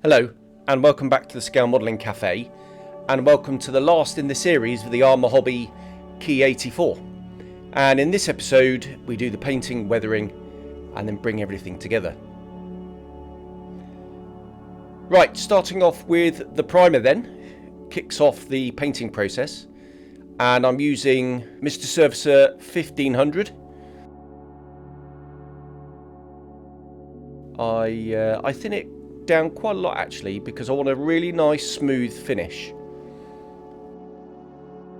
Hello, and welcome back to the Scale Modelling Cafe, and welcome to the last in the series of the Arma Hobby Ki-84. And in this episode, we do the painting, weathering, and then bring everything together. Right, starting off with the primer then, kicks off the painting process, and I'm using Mr. Surfacer 1500. I thin it down quite a lot actually because I want a really nice smooth finish.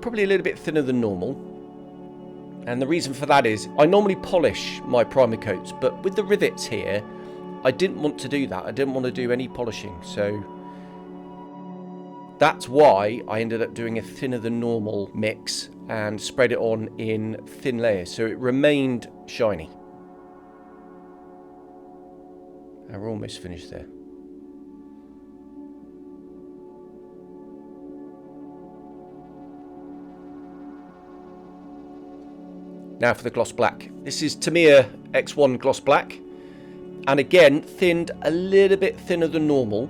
Probably a little bit thinner than normal, and the reason for that is I normally polish my primer coats, but with the rivets here I didn't want to do that. I didn't want to do any polishing, so that's why I ended up doing a thinner than normal mix and spread it on in thin layers so it remained shiny. And we're almost finished there. Now for the gloss black. This is Tamiya X1 gloss black, and again thinned a little bit thinner than normal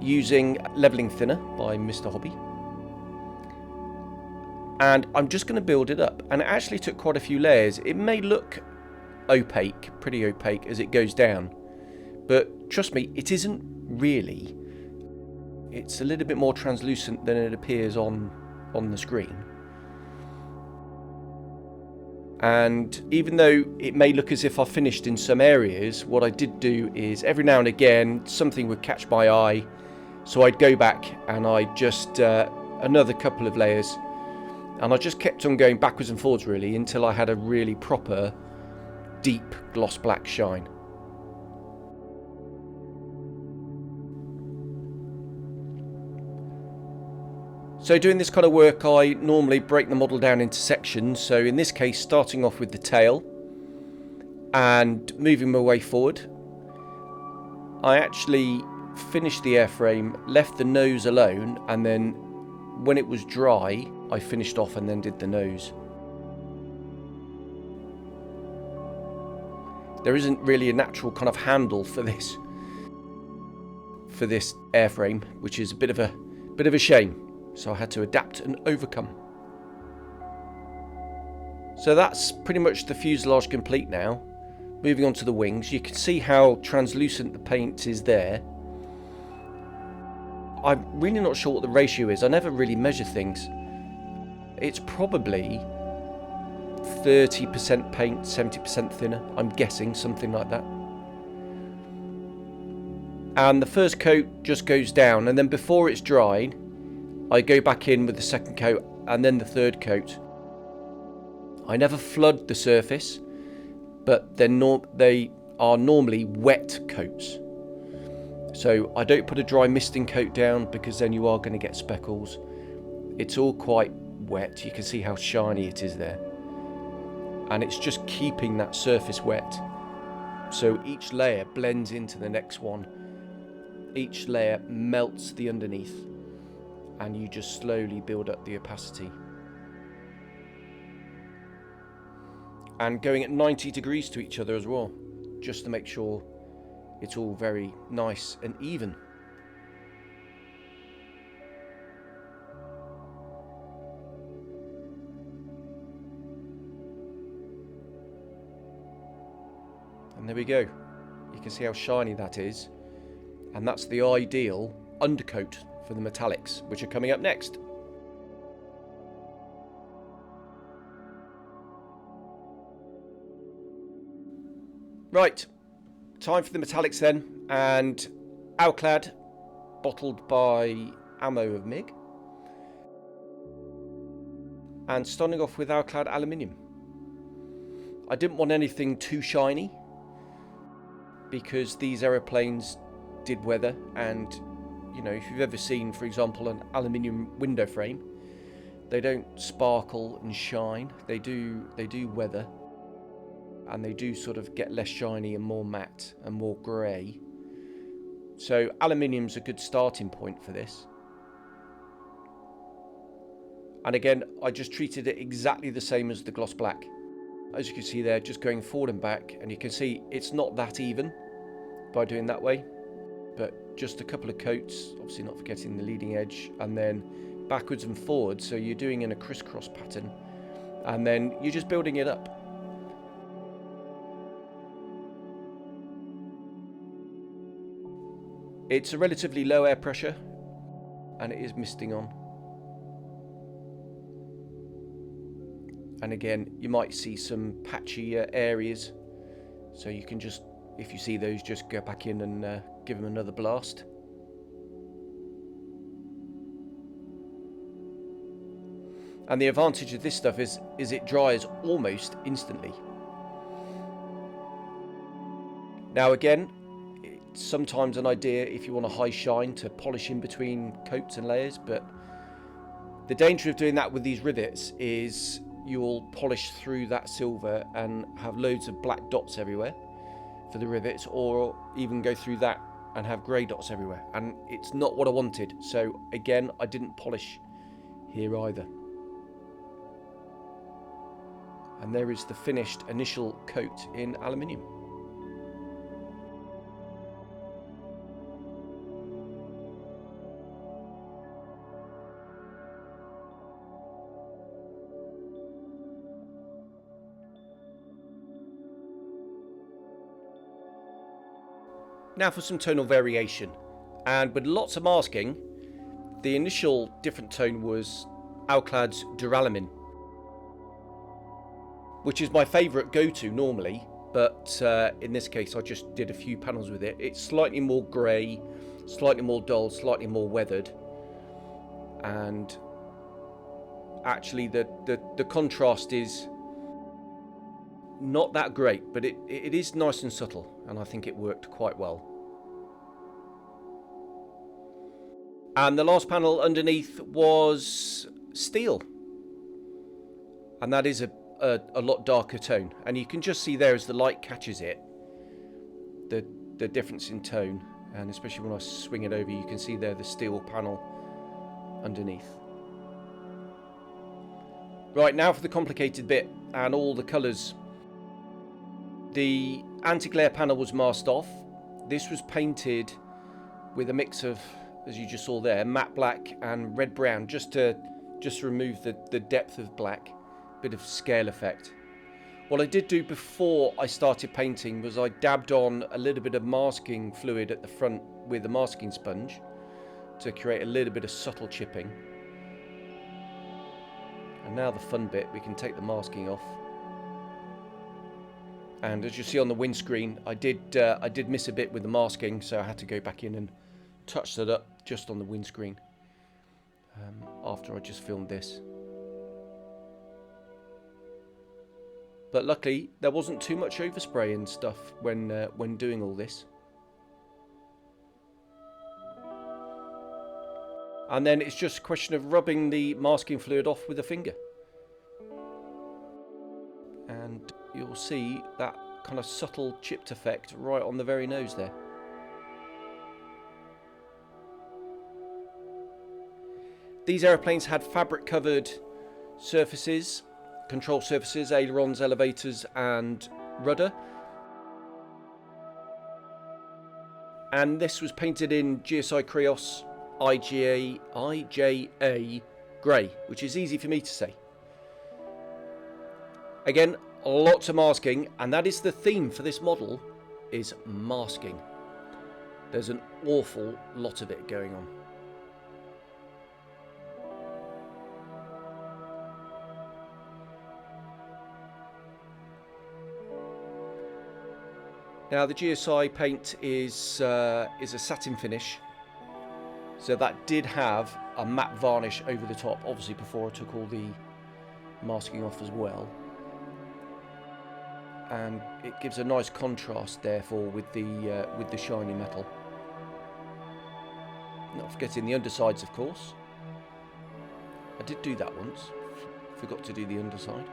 using leveling thinner by Mr. Hobby. And I'm just going to build it up, and it actually took quite a few layers. It may look opaque, pretty opaque as it goes down, but trust me, it isn't really. It's a little bit more translucent than it appears on the screen. And even though it may look as if I finished in some areas, what I did do is every now and again something would catch my eye, so I'd go back and I'd just another couple of layers, and I just kept on going backwards and forwards really until I had a really proper deep gloss black shine. So doing this kind of work, I normally break the model down into sections. So in this case, starting off with the tail and moving my way forward, I actually finished the airframe, left the nose alone, and then when it was dry, I finished off and then did the nose. There isn't really a natural kind of handle for this airframe, which is a bit of a shame. So I had to adapt and overcome. So that's pretty much the fuselage complete now. Moving on to the wings, you can see how translucent the paint is there. I'm really not sure what the ratio is. I never really measure things. It's probably 30% paint, 70% thinner. I'm guessing something like that. And the first coat just goes down, and then before it's dried, I go back in with the second coat and then the third coat. I never flood the surface, but they are normally wet coats. So I don't put a dry misting coat down because then you are going to get speckles. It's all quite wet. You can see how shiny it is there. And it's just keeping that surface wet. So each layer blends into the next one. Each layer melts the underneath, and you just slowly build up the opacity. And going at 90 degrees to each other as well, just to make sure it's all very nice and even. And there we go. You can see how shiny that is. And that's the ideal undercoat for the metallics, which are coming up next. Right, time for the metallics then, and Alclad, bottled by Ammo of MIG. And starting off with Alclad aluminium. I didn't want anything too shiny because these aeroplanes did weather, and you know, if you've ever seen, for example, an aluminium window frame, they don't sparkle and shine. They do weather, and they do sort of get less shiny and more matte and more grey. So aluminium's a good starting point for this. And again, I just treated it exactly the same as the gloss black. As you can see there, just going forward and back, and you can see it's not that even by doing that way. but just a couple of coats, obviously not forgetting the leading edge, and then backwards and forwards, so you're doing in a crisscross pattern, and then you're just building it up. It's a relatively low air pressure, and it is misting on. And again, you might see some patchy areas, so you can just, if you see those, just go back in and give them another blast. And the advantage of this stuff is it dries almost instantly. Now again, it's sometimes an idea if you want a high shine to polish in between coats and layers, but the danger of doing that with these rivets is you'll polish through that silver and have loads of black dots everywhere for the rivets, or even go through that and have grey dots everywhere, and it's not what I wanted. So again, I didn't polish here either. And there is the finished initial coat in aluminium. Now for some tonal variation, and with lots of masking, the initial different tone was Alclad's Duralumin, which is my favourite go-to normally, but in this case I just did a few panels with it. It's slightly more grey, slightly more dull, slightly more weathered, and actually the contrast is not that great, but it is nice and subtle, and I think it worked quite well. And the last panel underneath was steel, and that is a lot darker tone, and you can just see there as the light catches it, the difference in tone, and especially when I swing it over, you can see there the steel panel underneath. Right, now for the complicated bit and all the colours. The anti-glare panel was masked off. This was painted with a mix of, as you just saw there, matte black and red brown, just to remove the depth of black, bit of scale effect. What I did do before I started painting was I dabbed on a little bit of masking fluid at the front with a masking sponge to create a little bit of subtle chipping. And now the fun bit, we can take the masking off. And as you see on the windscreen, I did miss a bit with the masking, so I had to go back in and touch that up just on the windscreen after I just filmed this. But luckily, there wasn't too much overspray and stuff when doing all this. And then it's just a question of rubbing the masking fluid off with a finger. And you'll see that kind of subtle chipped effect right on the very nose there. These aeroplanes had fabric covered surfaces, control surfaces, ailerons, elevators and rudder. And this was painted in GSI Krios IJA grey, which is easy for me to say. Again, lots of masking, and that is the theme for this model, is masking. There's an awful lot of it going on. Now the GSI paint is a satin finish, so that did have a matte varnish over the top, obviously before I took all the masking off as well. And it gives a nice contrast therefore with the shiny metal. Not forgetting the undersides, of course. I did do that once, forgot to do the underside.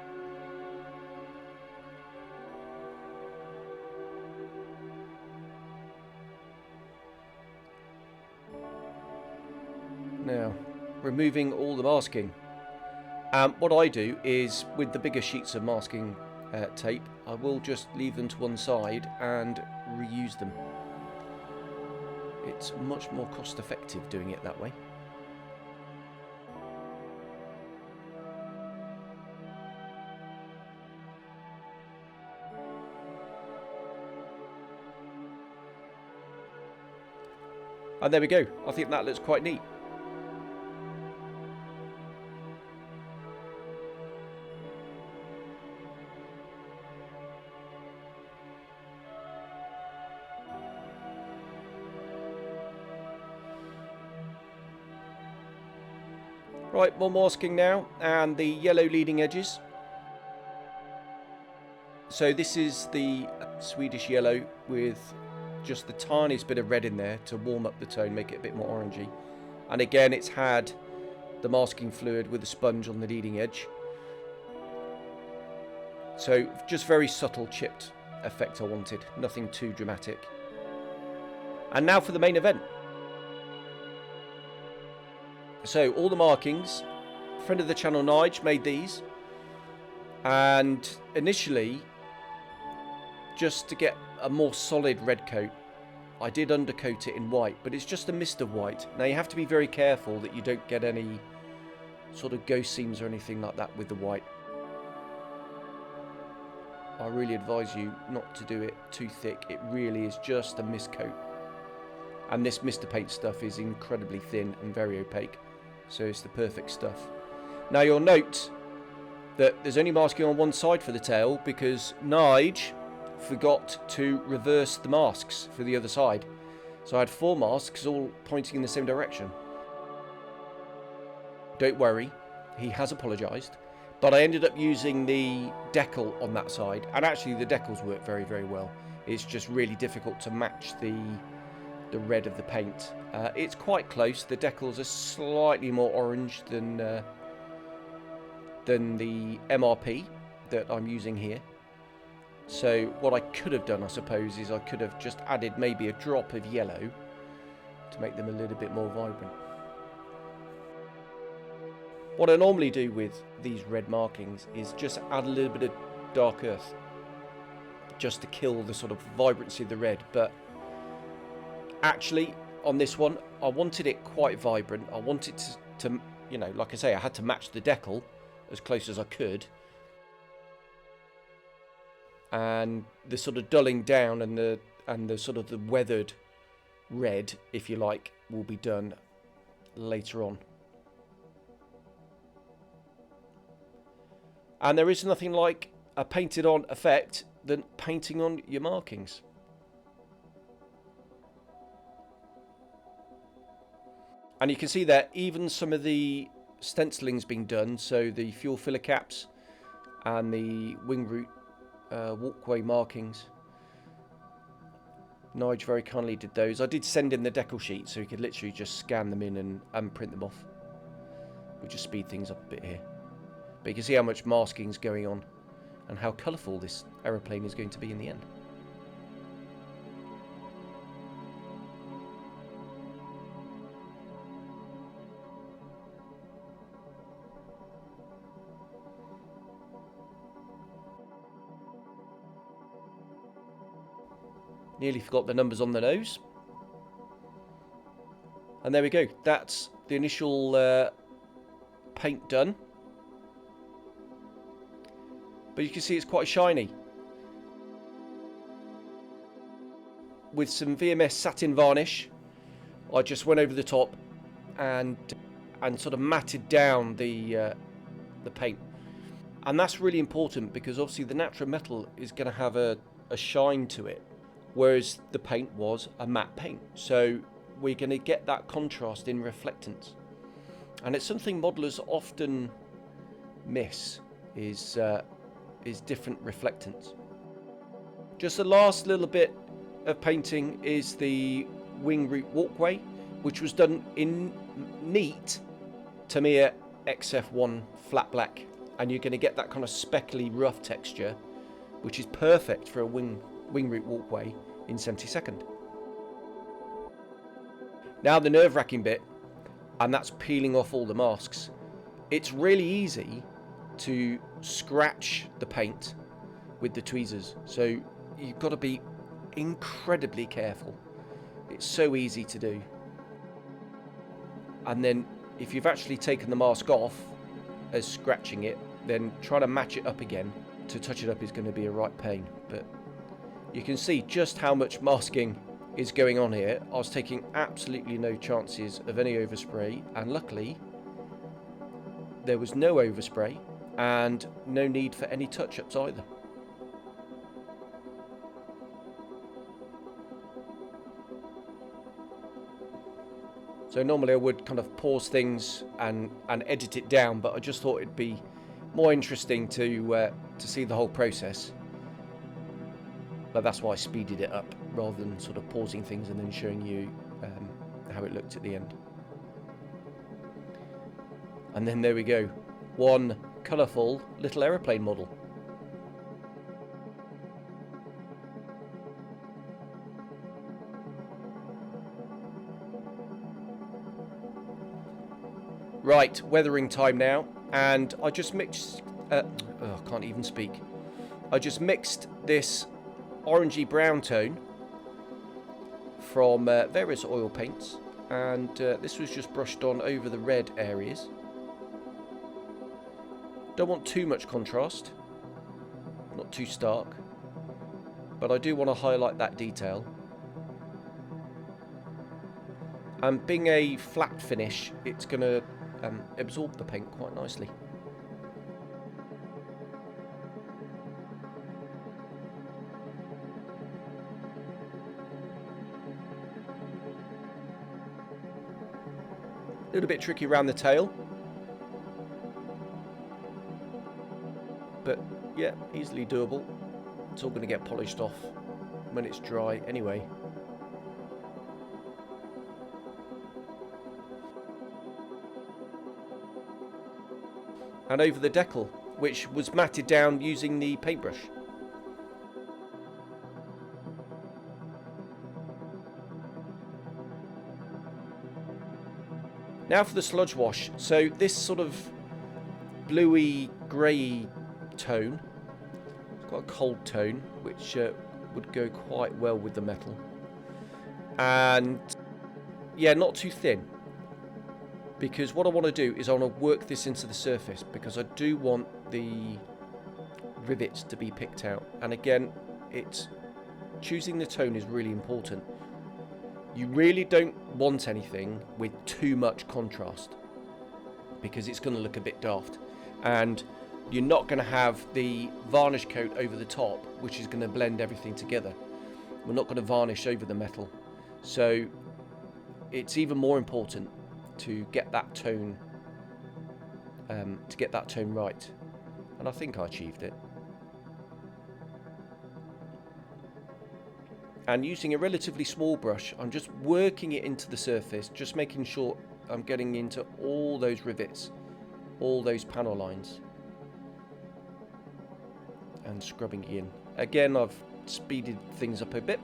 Now, removing all the masking. What I do is, with the bigger sheets of masking tape, I will just leave them to one side and reuse them. It's much more cost effective doing it that way. And there we go. I think that looks quite neat. Right, more masking now, and the yellow leading edges. So this is the Swedish yellow with just the tiniest bit of red in there to warm up the tone, make it a bit more orangey. And again, it's had the masking fluid with a sponge on the leading edge. So just very subtle chipped effect I wanted, nothing too dramatic. And now for the main event. So all the markings, friend of the channel Nige made these, and initially, just to get a more solid red coat, I did undercoat it in white, but it's just a mist of white. Now you have to be very careful that you don't get any sort of ghost seams or anything like that with the white. I really advise you not to do it too thick. It really is just a mist coat. And this Mr. Paint stuff is incredibly thin and very opaque, so it's the perfect stuff. Now you'll note that there's only masking on one side for the tail because Nige forgot to reverse the masks for the other side. So I had 4 masks all pointing in the same direction. Don't worry, he has apologised, but I ended up using the decal on that side, and actually the decals work very, very well. It's just really difficult to match the red of the paint. It's quite close. The decals are slightly more orange than the MRP that I'm using here. So what I could have done, I suppose, is I could have just added maybe a drop of yellow to make them a little bit more vibrant. What I normally do with these red markings is just add a little bit of dark earth just to kill the sort of vibrancy of the red, but actually on this one I wanted it quite vibrant. I wanted to you know, like I say, I had to match the decal as close as I could, and the sort of dulling down and the sort of the weathered red, if you like, will be done later on. And there is nothing like a painted on effect than painting on your markings. And you can see that even some of the stenciling's been done, so the fuel filler caps and the wing root walkway markings. Nige very kindly did those. I did send in the decal sheet so you could literally just scan them in and print them off. We'll just speed things up a bit here. But you can see how much masking's going on and how colourful this aeroplane is going to be in the end. Nearly forgot the numbers on the nose. And there we go. That's the initial paint done. But you can see it's quite shiny. With some VMS satin varnish, I just went over the top and sort of matted down the paint. And that's really important because obviously the natural metal is going to have a shine to it, whereas the paint was a matte paint. So we're going to get that contrast in reflectance. And it's something modelers often miss, is different reflectance. Just the last little bit of painting is the wing root walkway, which was done in neat Tamiya XF1 flat black, and you're going to get that kind of speckly rough texture, which is perfect for a wing root walkway in 72nd. Now the nerve-wracking bit, and that's peeling off all the masks. It's really easy to scratch the paint with the tweezers, so you've got to be incredibly careful. It's so easy to do. And then if you've actually taken the mask off as scratching it, then trying to match it up again to touch it up is going to be a right pain. But you can see just how much masking is going on here. I was taking absolutely no chances of any overspray, and luckily there was no overspray and no need for any touch-ups either. So normally I would kind of pause things and edit it down, but I just thought it'd be more interesting to see the whole process. But that's why I speeded it up rather than sort of pausing things and then showing you how it looked at the end. And then there we go, one colourful little aeroplane model. Right, weathering time now, and I just mixed, I can't even speak. I just mixed this orangey brown tone from various oil paints, and this was just brushed on over the red areas. Don't want too much contrast, not too stark, but I do want to highlight that detail. And being a flat finish, it's going to absorb the paint quite nicely. A little bit tricky around the tail, but yeah, easily doable. It's all going to get polished off when it's dry anyway. And over the decal, which was matted down using the paintbrush. Now for the sludge wash. So this sort of bluey grey tone, it's got a cold tone, which would go quite well with the metal. And yeah, not too thin, because what I want to do is I want to work this into the surface, because I do want the rivets to be picked out. And again, it's choosing the tone is really important. You really don't want anything with too much contrast, because it's going to look a bit daft, and you're not going to have the varnish coat over the top, which is going to blend everything together. We're not going to varnish over the metal, so it's even more important to get that tone right, and I think I achieved it. And using a relatively small brush, I'm just working it into the surface, just making sure I'm getting into all those rivets, all those panel lines, and scrubbing it in. Again, I've speeded things up a bit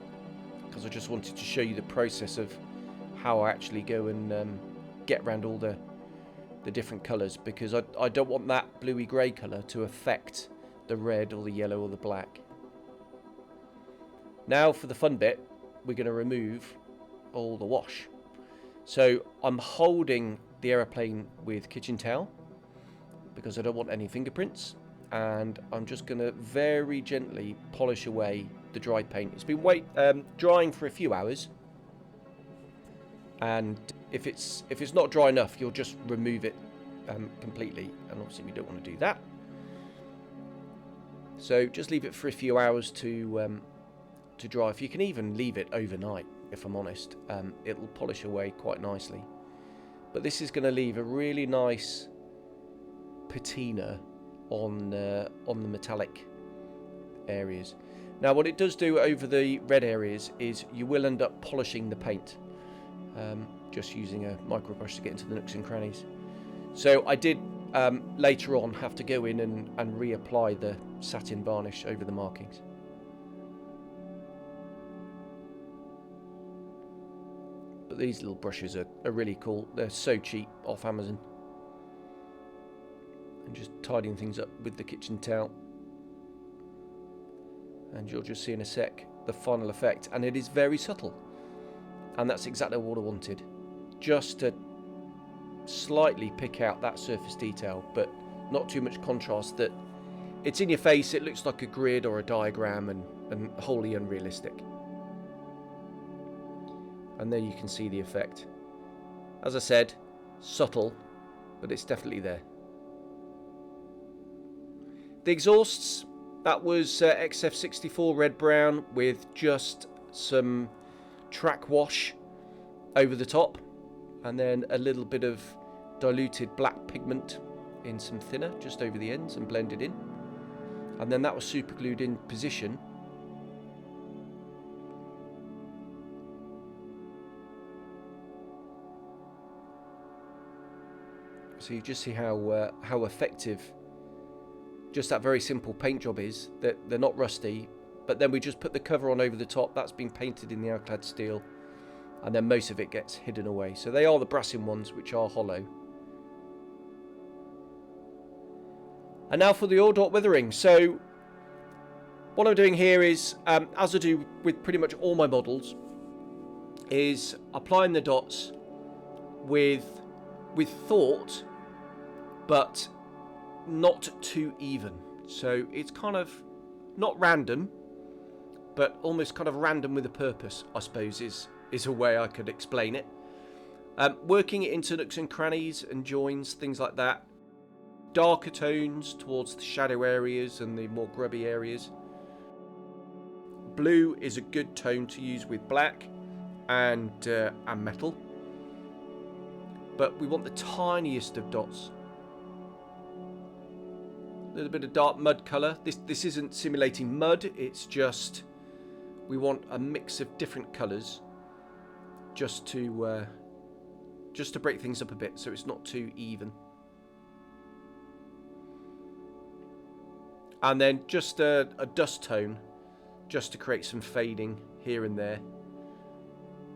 because I just wanted to show you the process of how I actually go and get around all the different colours, because I don't want that bluey grey colour to affect the red or the yellow or the black. Now for the fun bit, we're going to remove all the wash. So I'm holding the aeroplane with kitchen towel because I don't want any fingerprints, and I'm just going to very gently polish away the dry paint. It's been drying for a few hours, and if it's not dry enough, you'll just remove it completely, and obviously we don't want to do that. So just leave it for a few hours to dry. If you can even leave it overnight, if I'm honest, it'll polish away quite nicely. But this is going to leave a really nice patina on the metallic areas. Now what it does do over the red areas is you will end up polishing the paint, just using a micro brush to get into the nooks and crannies. So I did later on have to go in and reapply the satin varnish over the markings. But these little brushes are really cool. They're so cheap off Amazon. And just tidying things up with the kitchen towel. And you'll just see in a sec the final effect. And it is very subtle. And that's exactly what I wanted. Just to slightly pick out that surface detail, but not too much contrast that it's in your face, it looks like a grid or a diagram and wholly unrealistic. And there you can see the effect. As I said, subtle, but it's definitely there. The exhausts, that was XF64 red brown with just some track wash over the top, and then a little bit of diluted black pigment in some thinner just over the ends and blended in. And then that was super glued in position. So you just see how effective just that very simple paint job is. That they're not rusty, but then we just put the cover on over the top. That's been painted in the alclad steel, and then most of it gets hidden away. So they are the brassing ones, which are hollow. And now for the oil dot withering. So what I'm doing here is, as I do with pretty much all my models, is applying the dots with thought, but not too even. So it's kind of not random, but almost kind of random with a purpose, I suppose, is a way I could explain it. Working it into nooks and crannies and joins, things like that. Darker tones towards the shadow areas and the more grubby areas. Blue is a good tone to use with black and metal. But we want the tiniest of dots. A little bit of dark mud colour. This isn't simulating mud, it's just we want a mix of different colours just to break things up a bit so it's not too even. And then just a dust tone just to create some fading here and there,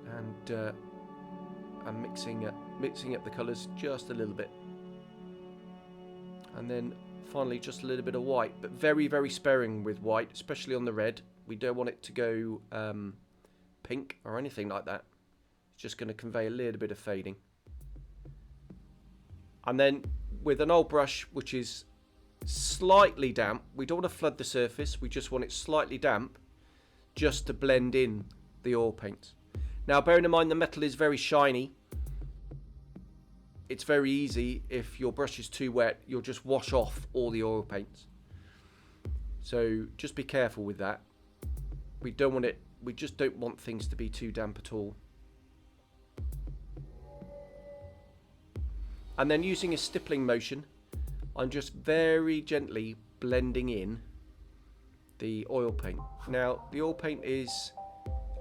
and mixing up the colours just a little bit. And then finally just a little bit of white, but very, very sparing with white, especially on the red. We don't want it to go pink or anything like that. It's just going to convey a little bit of fading. And then with an old brush, which is slightly damp, we don't want to flood the surface, we just want it slightly damp just to blend in the oil paint. Now bearing in mind the metal is very shiny, it's very easy, if your brush is too wet, you'll just wash off all the oil paints. So just be careful with that. We just don't want things to be too damp at all. And then using a stippling motion, I'm just very gently blending in the oil paint. Now the oil paint is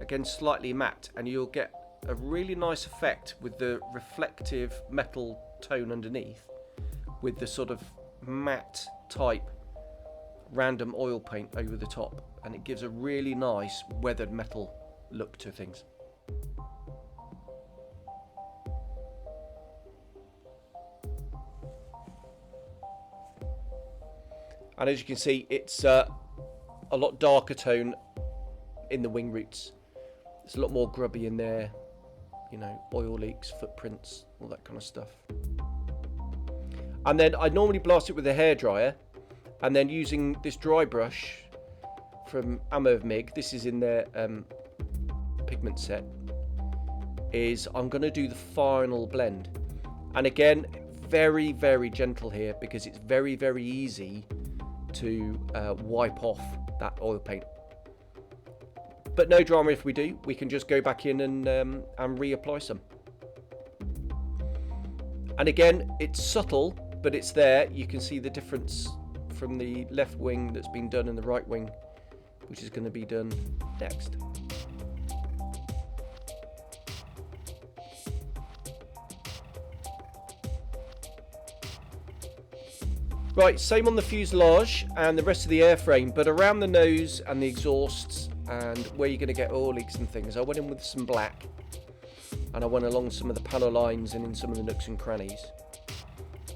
again slightly matte, and you'll get a really nice effect with the reflective metal tone underneath with the sort of matte type random oil paint over the top, and it gives a really nice weathered metal look to things. And as you can see, it's a lot darker tone in the wing roots. It's a lot more grubby in there, you know, oil leaks, footprints, all that kind of stuff. And then I normally blast it with a hairdryer, and then using this dry brush from Arma Hobby Ki, this is in their pigment set, is I'm going to do the final blend. And again, very, very gentle here, because it's very, very easy to wipe off that oil paint. But no drama if we do, we can just go back in and reapply some. And again, it's subtle, but it's there. You can see the difference from the left wing that's been done and the right wing, which is going to be done next. Right, same on the fuselage and the rest of the airframe, but around the nose and the exhausts and where you're going to get oil leaks and things, I went in with some black, and I went along some of the panel lines and in some of the nooks and crannies,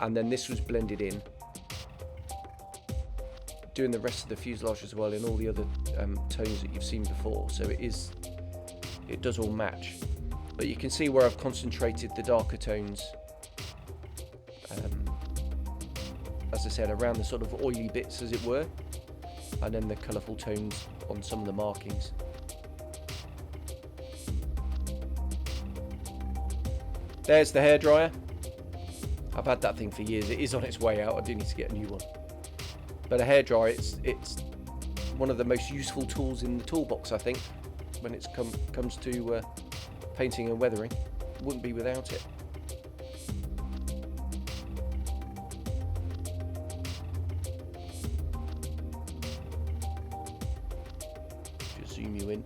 and then this was blended in, doing the rest of the fuselage as well in all the other tones that you've seen before, so it does all match. But you can see where I've concentrated the darker tones, as I said, around the sort of oily bits as it were, and then the colourful tones on some of the markings. There's the hairdryer. I've had that thing for years. It is on its way out. I do need to get a new one. But a hairdryer, it's one of the most useful tools in the toolbox, I think, when it comes to painting and weathering. Wouldn't be without it. Just zoom you in.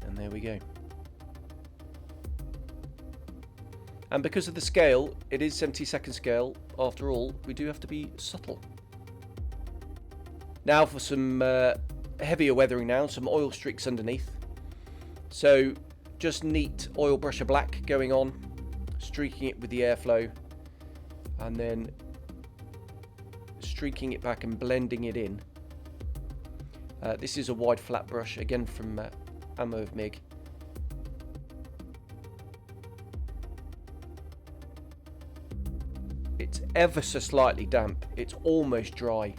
And there we go. And because of the scale, it is 72nd scale, after all, we do have to be subtle. Now for some heavier weathering now, some oil streaks underneath. So just neat oil brush of black going on, streaking it with the airflow, and then streaking it back and blending it in. This is a wide flat brush, again from Arma Hobby Ki-84. It's ever so slightly damp. It's almost dry,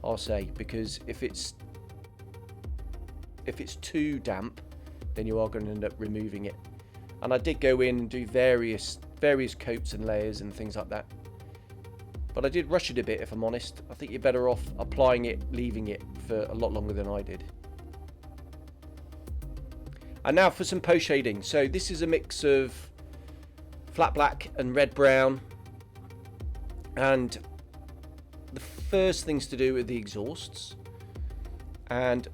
I'll say, because if it's too damp, then you are going to end up removing it. And I did go in and do various coats and layers and things like that. But I did rush it a bit, if I'm honest. I think you're better off applying it, leaving it for a lot longer than I did. And now for some post shading. So this is a mix of flat black and red brown. And the first things to do are the exhausts. And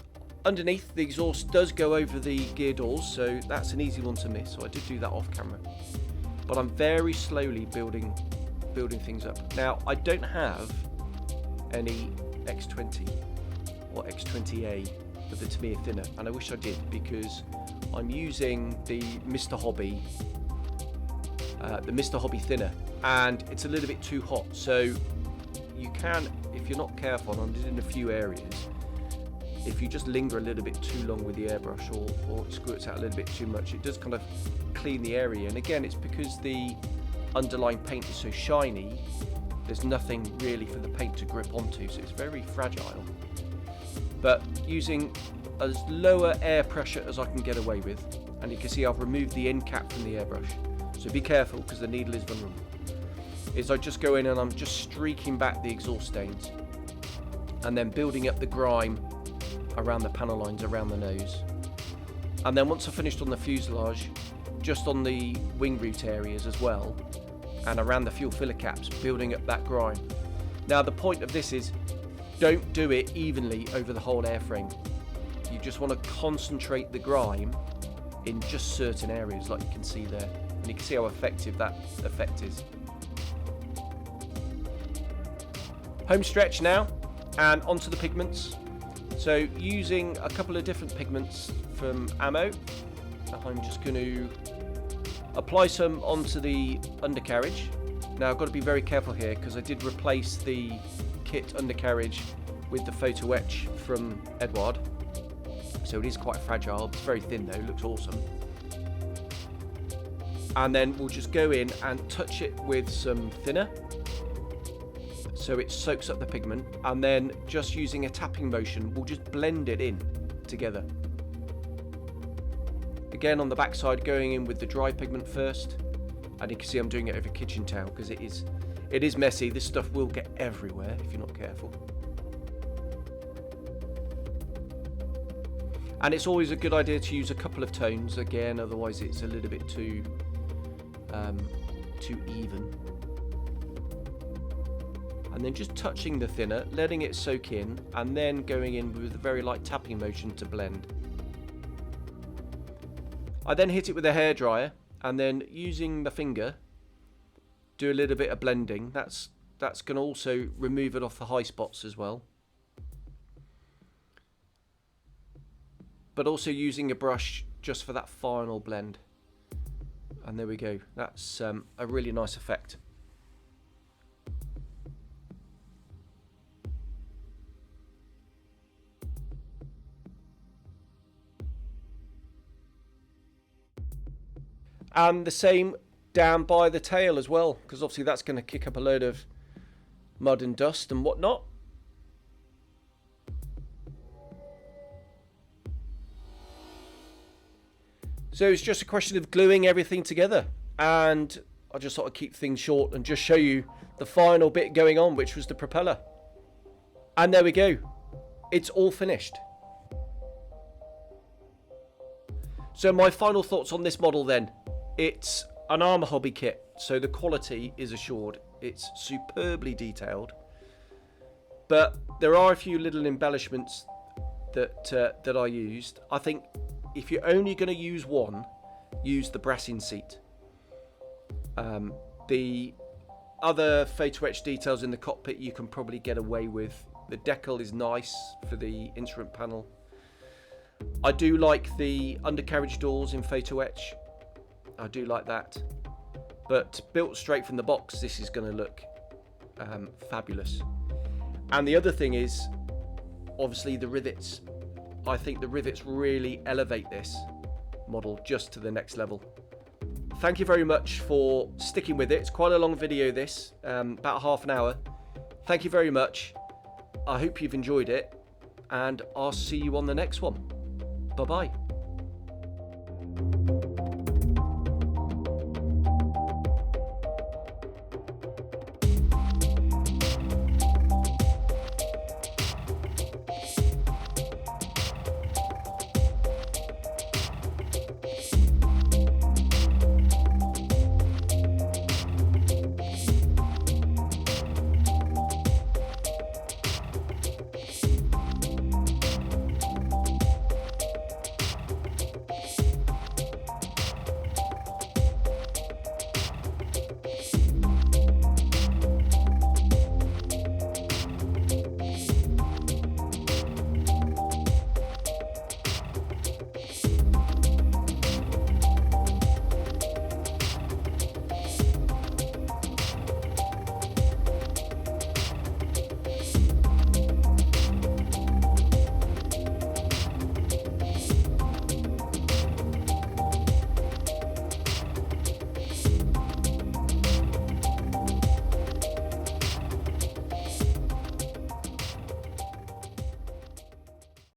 underneath, the exhaust does go over the gear doors, so that's an easy one to miss. So I did do that off camera. But I'm very slowly building things up. Now, I don't have any X20 or X20A with the Tamiya thinner, and I wish I did, because I'm using the Mr. Hobby thinner, and it's a little bit too hot. So you can, if you're not careful, and I'm just in a few areas, if you just linger a little bit too long with the airbrush, or it squirts out a little bit too much, it does kind of clean the area. And again, it's because the underlying paint is so shiny, there's nothing really for the paint to grip onto, so it's very fragile. But using as lower air pressure as I can get away with, and you can see I've removed the end cap from the airbrush, so be careful because the needle is vulnerable, is I just go in and I'm just streaking back the exhaust stains and then building up the grime around the panel lines, around the nose. And then once I've finished on the fuselage, just on the wing root areas as well, and around the fuel filler caps, building up that grime. Now the point of this is, don't do it evenly over the whole airframe. You just want to concentrate the grime in just certain areas, like you can see there. And you can see how effective that effect is. Home stretch now, and onto the pigments. So using a couple of different pigments from Ammo, I'm just going to apply some onto the undercarriage. Now I've got to be very careful here because I did replace the kit undercarriage with the photo etch from Edward, so it is quite fragile. It's very thin though, looks awesome. And then we'll just go in and touch it with some thinner so it soaks up the pigment, and then just using a tapping motion we'll just blend it in together. Again, on the back side, going in with the dry pigment first, and you can see I'm doing it over kitchen towel because it is messy. This stuff will get everywhere if you're not careful. And it's always a good idea to use a couple of tones again, otherwise it's a little bit too even. And then just touching the thinner, letting it soak in, and then going in with a very light tapping motion to blend. I then hit it with a hairdryer, and then using the finger, do a little bit of blending. That's going to also remove it off the high spots as well. But also using a brush just for that final blend. And there we go. That's a really nice effect. And the same down by the tail as well, because obviously that's going to kick up a load of mud and dust and whatnot. So it's just a question of gluing everything together, and I just thought I'd keep things short and just show you the final bit going on, which was the propeller. And there we go, it's all finished. So my final thoughts on this model then. It's an Arma Hobby kit, so the quality is assured. It's superbly detailed, but there are a few little embellishments that I used. I think if you're only going to use one, use the brassing seat. The other photo etch details in the cockpit you can probably get away with. The decal is nice for the instrument panel. I do like the undercarriage doors in photo etch. I do like that. But built straight from the box, this is going to look fabulous. And the other thing is, obviously, the rivets. I think the rivets really elevate this model just to the next level. Thank you very much for sticking with it. It's quite a long video, this, about half an hour. Thank you very much. I hope you've enjoyed it, and I'll see you on the next one. Bye-bye.